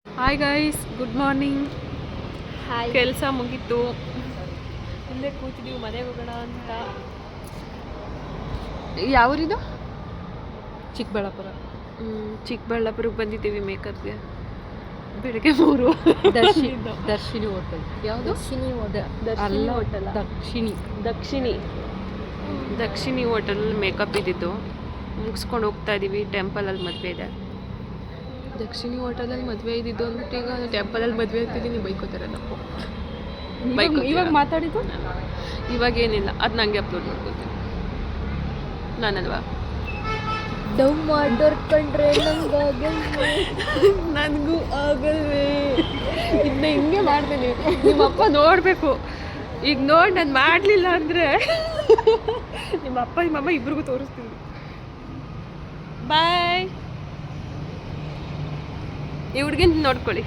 Hi guys, good morning. Hi. ಕೆಲಸ ಮುಗೀತು, ಇಲ್ಲೇ ಕೂತಿದ್ದೀವಿ ಮನೆಗೆ ಹೋಗೋಣ ಅಂತ. ಯಾವೂರಿದು? ಚಿಕ್ಕಬಳ್ಳಾಪುರ. ಚಿಕ್ಕಬಳ್ಳಾಪುರಕ್ಕೆ ಬಂದಿದ್ದೀವಿ ಮೇಕಪ್ಗೆ. ಬೆಳಗ್ಗೆ 3 ದರ್ಶಿನಿ ಹೋಟೆಲ್. ಯಾವುದು? ದರ್ಶಿನಿ ಹೋಟೆಲ್. ದಕ್ಷಿಣಿ ಹೋಟೆಲಲ್ಲಿ ಮೇಕಪ್ ಇದ್ದಿದ್ದು ಮುಗಿಸ್ಕೊಂಡು ಹೋಗ್ತಾ ಇದ್ದೀವಿ. ಟೆಂಪಲಲ್ಲಿ ಮದುವೆ ಇದೆ. ದಕ್ಷಿಣಿ ಹೋಟೆಲಲ್ಲಿ ಮದುವೆ ಇದ್ದಿದ್ದು ಅಂದ್ಬಿಟ್ಟು ಈಗ ಟೆಂಪಲಲ್ಲಿ ಮದುವೆ ಆಗ್ತಿದ್ದೀನಿ. ಬೈಕೋತಾರೆ ನಾವು. ಇವಾಗ ಮಾತಾಡಿದ್ದು ಇವಾಗ ಏನಿಲ್ಲ, ಅದು ನನಗೆ ಅಪ್ಲೋಡ್ ಮಾಡ್ಕೊತೀನಿ ನಾನಲ್ವಾ. ಡವ್ ಮಾತಾಡ್ಕೊಂಡ್ರೆ ನನಗೂ ಆಗಲ್ವೇ. ಇದನ್ನ ಹಿಂಗೆ ಮಾಡ್ತೀನಿ. ನಿಮ್ಮಪ್ಪ ನೋಡಬೇಕು. ಈಗ ನೋಡಿ ನಾನು ಮಾಡಲಿಲ್ಲ ಅಂದರೆ ನಿಮ್ಮಪ್ಪ ನಿಮ್ಮಮ್ಮ ಇಬ್ರಿಗೂ ತೋರಿಸ್ತೀನಿ. ಬಾಯ್. ಈ ಹುಡುಗಿನ ನೋಡ್ಕೊಳ್ಳಿ.